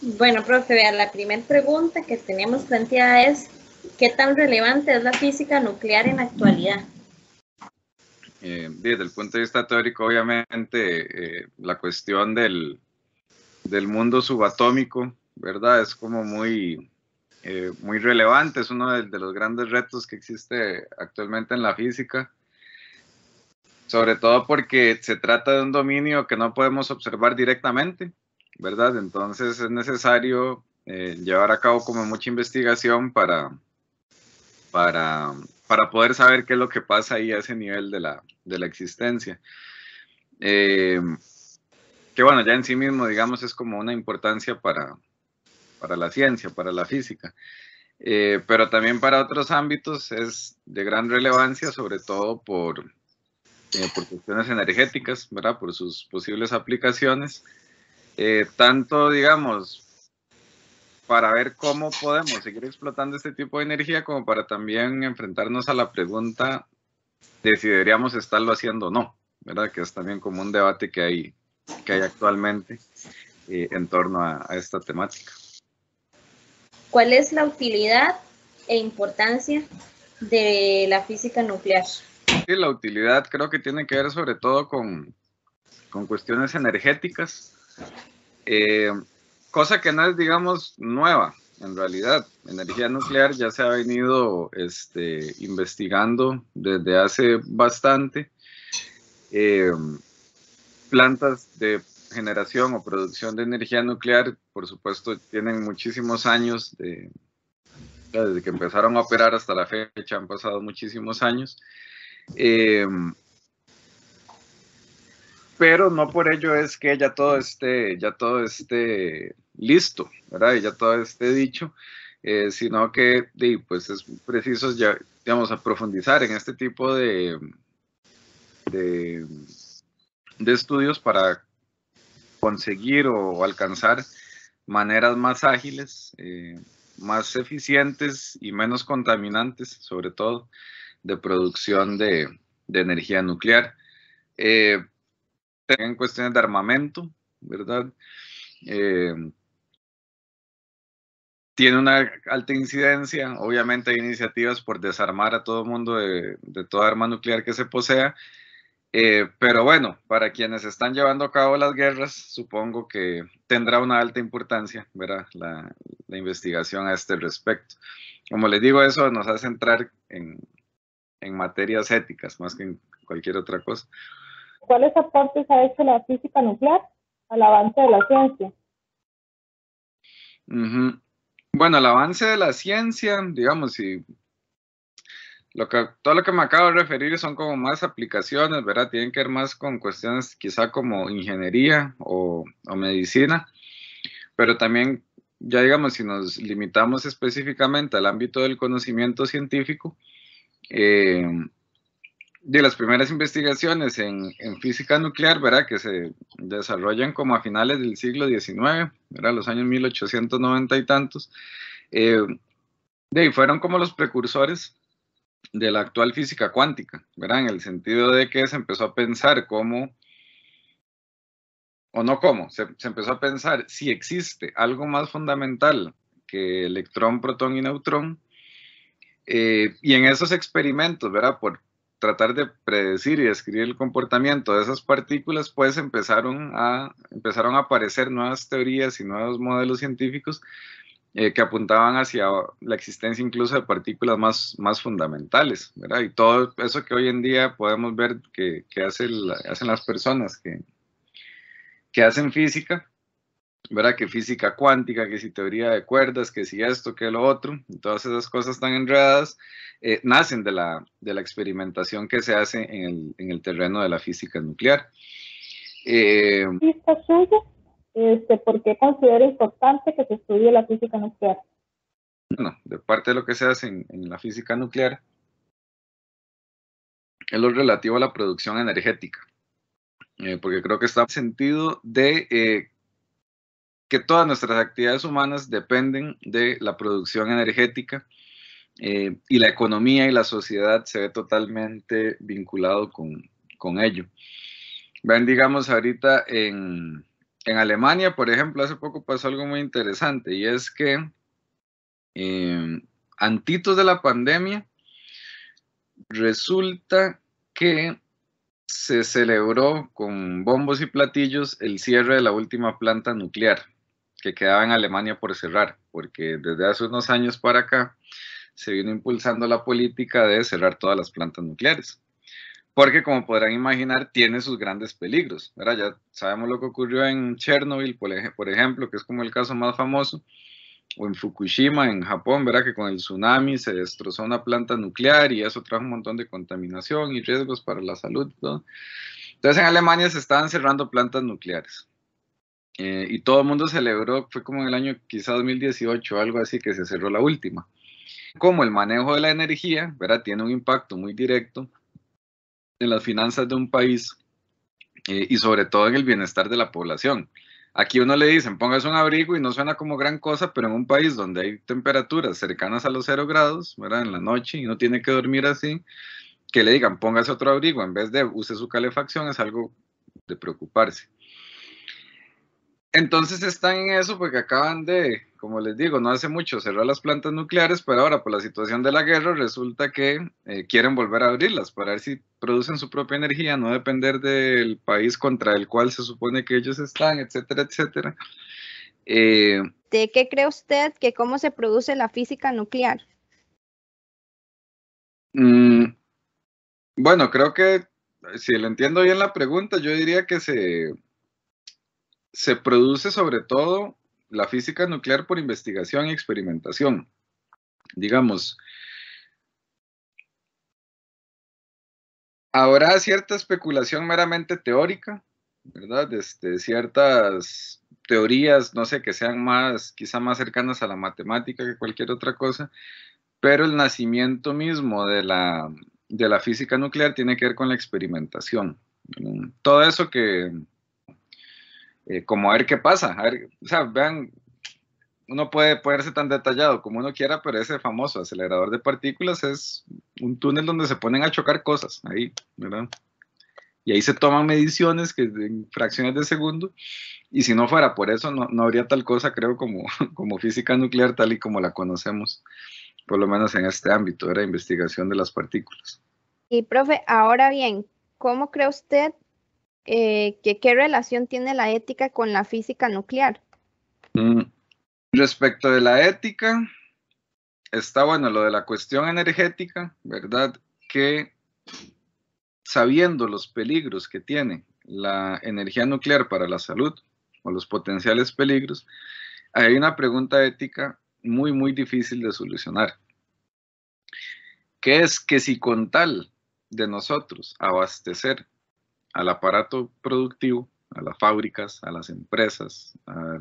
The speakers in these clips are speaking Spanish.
Bueno, profe, vea, la primera pregunta que tenemos planteada es, ¿qué tan relevante es la física nuclear en la actualidad? Desde el punto de vista teórico, obviamente, la cuestión del mundo subatómico, ¿verdad? Es como muy relevante, es uno de los grandes retos que existe actualmente en la física, sobre todo porque se trata de un dominio que no podemos observar directamente, ¿verdad? Entonces es necesario llevar a cabo como mucha investigación para poder saber qué es lo que pasa ahí a ese nivel de la existencia. Que bueno, ya en sí mismo, digamos, es como una importancia para la ciencia, para la física. Pero también para otros ámbitos es de gran relevancia, sobre todo por cuestiones energéticas, ¿verdad? Por sus posibles aplicaciones. Tanto, digamos, para ver cómo podemos seguir explotando este tipo de energía, como para también enfrentarnos a la pregunta de si deberíamos estarlo haciendo o no, ¿verdad? Que es también como un debate que hay actualmente en torno a esta temática. ¿Cuál es la utilidad e importancia de la física nuclear? Sí, la utilidad creo que tiene que ver sobre todo con cuestiones energéticas, cosa que no es, digamos, nueva. En realidad, energía nuclear ya se ha venido investigando desde hace bastante. Plantas de generación o producción de energía nuclear, por supuesto, tienen muchísimos años, desde que empezaron a operar hasta la fecha han pasado muchísimos años. Pero no por ello es que ya todo esté listo, ¿verdad? Y ya todo esté dicho, sino que pues es preciso ya, digamos, a profundizar en este tipo de estudios para conseguir o alcanzar maneras más ágiles, más eficientes y menos contaminantes, sobre todo, de producción de energía nuclear. En cuestiones de armamento, ¿verdad? Tiene una alta incidencia, obviamente hay iniciativas por desarmar a todo mundo de toda arma nuclear que se posea, pero bueno, para quienes están llevando a cabo las guerras, supongo que tendrá una alta importancia, ¿verdad? La investigación a este respecto. Como les digo, eso nos hace entrar en materias éticas más que en cualquier otra cosa. ¿Cuáles aportes ha hecho la física nuclear al avance de la ciencia? Bueno, el avance de la ciencia, digamos, y todo lo que me acabo de referir son como más aplicaciones, ¿verdad? Tienen que ver más con cuestiones quizá como ingeniería o medicina, pero también, ya digamos, si nos limitamos específicamente al ámbito del conocimiento científico, de las primeras investigaciones en física nuclear, ¿verdad? Que se desarrollan como a finales del siglo XIX, ¿verdad? Los años 1890 y tantos, fueron como los precursores de la actual física cuántica, ¿verdad? En el sentido de que se empezó a pensar cómo, o no cómo, se empezó a pensar si existe algo más fundamental que electrón, protón y neutrón, y en esos experimentos, ¿verdad? Por tratar de predecir y describir el comportamiento de esas partículas, pues empezaron a aparecer nuevas teorías y nuevos modelos científicos que apuntaban hacia la existencia incluso de partículas más fundamentales, ¿verdad? Y todo eso que hoy en día podemos ver que hacen las personas que hacen física, ¿verdad? Que física cuántica, que si teoría de cuerdas, que si esto, que lo otro, y todas esas cosas tan enredadas, nacen de la experimentación que se hace en el terreno de la física nuclear. ¿Lista suya? ¿Por qué considera importante que se estudie la física nuclear? Bueno, de parte de lo que se hace en la física nuclear es lo relativo a la producción energética, porque creo que está en el sentido de que todas nuestras actividades humanas dependen de la producción energética, y la economía y la sociedad se ve totalmente vinculado con ello. Ven, digamos, ahorita en En Alemania, por ejemplo, hace poco pasó algo muy interesante, y es que antitos de la pandemia, resulta que se celebró con bombos y platillos el cierre de la última planta nuclear que quedaba en Alemania por cerrar, porque desde hace unos años para acá se vino impulsando la política de cerrar todas las plantas nucleares, porque como podrán imaginar tiene sus grandes peligros, ¿verdad? Ya sabemos lo que ocurrió en Chernobyl, por ejemplo, que es como el caso más famoso, o en Fukushima, en Japón, ¿verdad? Que con el tsunami se destrozó una planta nuclear y eso trajo un montón de contaminación y riesgos para la salud, ¿no? Entonces en Alemania se estaban cerrando plantas nucleares. Y todo el mundo celebró, fue como en el año quizá 2018 o algo así, que se cerró la última. Como el manejo de la energía, ¿verdad? Tiene un impacto muy directo en las finanzas de un país y sobre todo en el bienestar de la población. Aquí uno le dicen, póngase un abrigo y no suena como gran cosa, pero en un país donde hay temperaturas cercanas a los 0 grados, ¿verdad? En la noche y uno tiene que dormir así, que le digan, póngase otro abrigo en vez de use su calefacción, es algo de preocuparse. Entonces están en eso porque acaban de, como les digo, no hace mucho cerrar las plantas nucleares, pero ahora por la situación de la guerra resulta que quieren volver a abrirlas para ver si producen su propia energía, no depender del país contra el cual se supone que ellos están, etcétera, etcétera. ¿De qué cree usted que cómo se produce la física nuclear? Bueno, creo que si le entiendo bien la pregunta, yo diría que se produce sobre todo la física nuclear por investigación y experimentación. Digamos, habrá cierta especulación meramente teórica, ¿verdad? Ciertas teorías, no sé, que sean más, quizá más cercanas a la matemática que cualquier otra cosa, pero el nacimiento mismo de la física nuclear tiene que ver con la experimentación. Todo eso que, como a ver qué pasa, a ver, o sea, vean, uno puede ponerse tan detallado como uno quiera, pero ese famoso acelerador de partículas es un túnel donde se ponen a chocar cosas, ahí, ¿verdad? Y ahí se toman mediciones que en fracciones de segundo, y si no fuera por eso, no habría tal cosa, creo, como, como física nuclear tal y como la conocemos, por lo menos en este ámbito, era investigación de las partículas. Y profe, ahora bien, ¿cómo cree usted que qué relación tiene la ética con la física nuclear? Respecto de la ética, está bueno lo de la cuestión energética, ¿verdad? Que sabiendo los peligros que tiene la energía nuclear para la salud o los potenciales peligros, hay una pregunta ética muy, muy difícil de solucionar, que es que si con tal de nosotros abastecer al aparato productivo, a las fábricas, a las empresas, a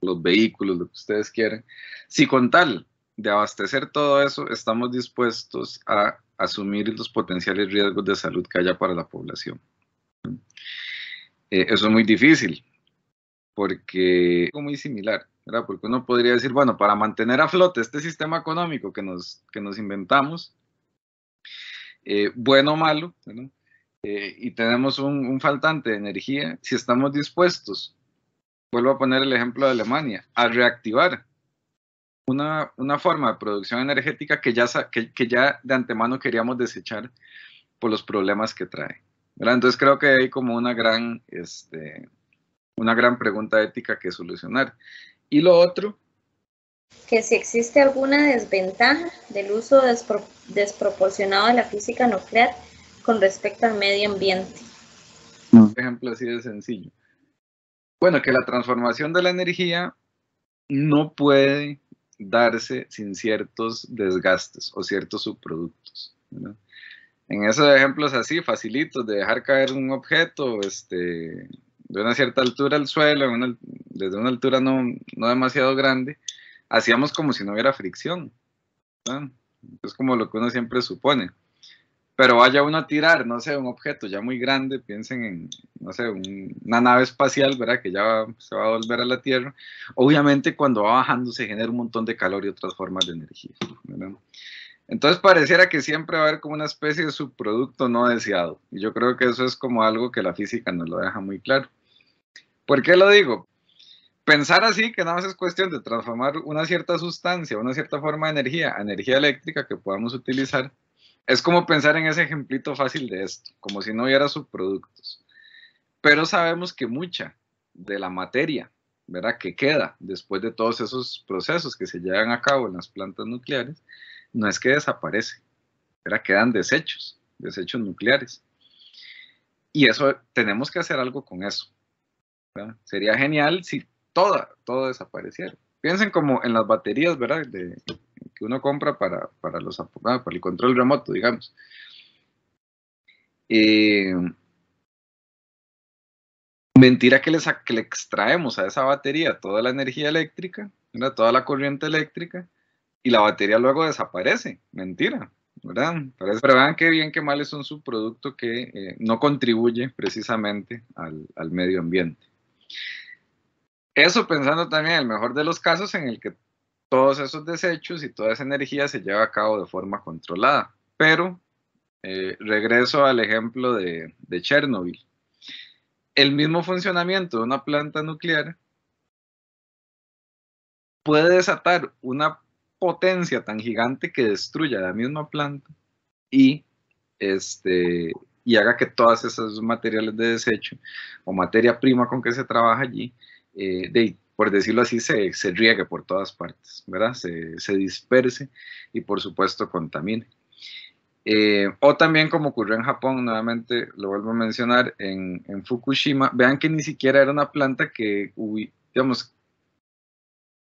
los vehículos, lo que ustedes quieran, si con tal de abastecer todo eso, estamos dispuestos a asumir los potenciales riesgos de salud que haya para la población. Eso es muy difícil, porque es muy similar, ¿verdad? Porque uno podría decir, bueno, para mantener a flote este sistema económico que nos inventamos, bueno o malo, ¿verdad? Y tenemos un faltante de energía, si estamos dispuestos, vuelvo a poner el ejemplo de Alemania, a reactivar una forma de producción energética que ya de antemano queríamos desechar por los problemas que trae, ¿verdad? Entonces creo que hay como una gran pregunta ética que solucionar. Y lo otro, que si existe alguna desventaja del uso desproporcionado de la física nuclear con respecto al medio ambiente. Un ejemplo así de sencillo. Bueno, que la transformación de la energía no puede darse sin ciertos desgastes o ciertos subproductos, ¿verdad? En esos ejemplos así, facilitos, de dejar caer un objeto de una cierta altura al suelo, desde una altura no demasiado grande, hacíamos como si no hubiera fricción, ¿verdad? Es como lo que uno siempre supone. Pero vaya uno a tirar, no sé, un objeto ya muy grande, piensen en, no sé, una nave espacial, ¿verdad? Que ya se va a volver a la Tierra. Obviamente cuando va bajando se genera un montón de calor y otras formas de energía, ¿verdad? Entonces pareciera que siempre va a haber como una especie de subproducto no deseado. Y yo creo que eso es como algo que la física nos lo deja muy claro. ¿Por qué lo digo? Pensar así, que nada más es cuestión de transformar una cierta sustancia, una cierta forma de energía a energía eléctrica que podamos utilizar, es como pensar en ese ejemplito fácil de esto, como si no hubiera subproductos. Pero sabemos que mucha de la materia, ¿verdad?, que queda después de todos esos procesos que se llevan a cabo en las plantas nucleares, no es que desaparece, ¿verdad?, quedan desechos nucleares. Y eso, tenemos que hacer algo con eso, ¿verdad? Sería genial si todo desapareciera. Piensen como en las baterías, ¿verdad?, que uno compra para el control remoto, digamos. Mentira que le extraemos a esa batería toda la energía eléctrica, ¿verdad?, toda la corriente eléctrica, y la batería luego desaparece. Mentira, ¿verdad? Pero vean qué bien, qué mal es un subproducto que no contribuye precisamente al medio ambiente. Eso pensando también en el mejor de los casos en el que todos esos desechos y toda esa energía se lleva a cabo de forma controlada. Pero regreso al ejemplo de Chernobyl. El mismo funcionamiento de una planta nuclear puede desatar una potencia tan gigante que destruya la misma planta y haga que todos esos materiales de desecho o materia prima con que se trabaja allí, por decirlo así, se riegue por todas partes, ¿verdad? Se disperse y por supuesto contamine. O también como ocurrió en Japón, nuevamente lo vuelvo a mencionar, en Fukushima, vean que ni siquiera era una planta que, digamos,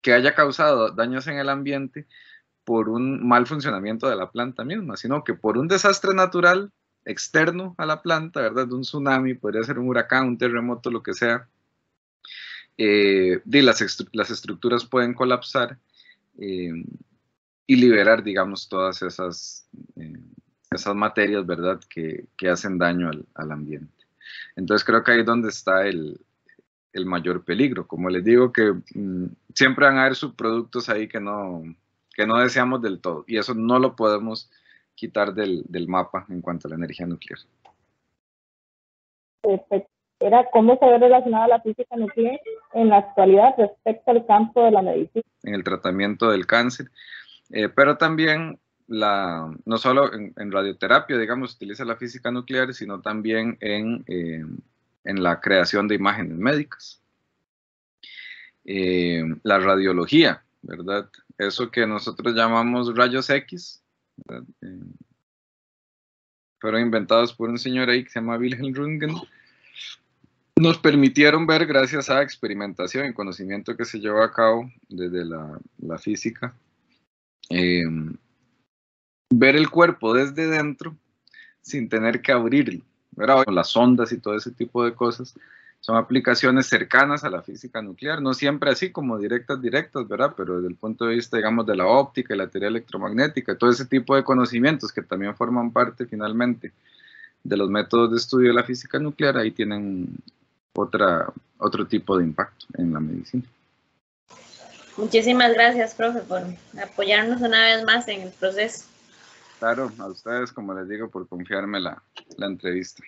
que haya causado daños en el ambiente por un mal funcionamiento de la planta misma, sino que por un desastre natural externo a la planta, ¿verdad? De un tsunami, podría ser un huracán, un terremoto, lo que sea. Las estructuras pueden colapsar y liberar, digamos, todas esas materias, ¿verdad?, que hacen daño al ambiente. Entonces creo que ahí es donde está el mayor peligro. Como les digo, que siempre van a haber subproductos ahí que no deseamos del todo, y eso no lo podemos quitar del mapa en cuanto a la energía nuclear. Era cómo se ve relacionada la física nuclear en la actualidad respecto al campo de la medicina. En el tratamiento del cáncer, pero también no solo en radioterapia, digamos, se utiliza la física nuclear, sino también en la creación de imágenes médicas. La radiología, ¿verdad? Eso que nosotros llamamos rayos X, fueron inventados por un señor ahí que se llama Wilhelm Röntgen. Nos permitieron ver, gracias a experimentación y conocimiento que se llevó a cabo desde la física, ver el cuerpo desde dentro sin tener que abrirlo, ¿verdad? Las ondas y todo ese tipo de cosas son aplicaciones cercanas a la física nuclear, no siempre así como directas, ¿verdad? Pero desde el punto de vista, digamos, de la óptica y la teoría electromagnética, todo ese tipo de conocimientos que también forman parte finalmente de los métodos de estudio de la física nuclear, ahí tienen otro tipo de impacto en la medicina. Muchísimas gracias, profe, por apoyarnos una vez más en el proceso. Claro, a ustedes, como les digo, por confiarme la entrevista.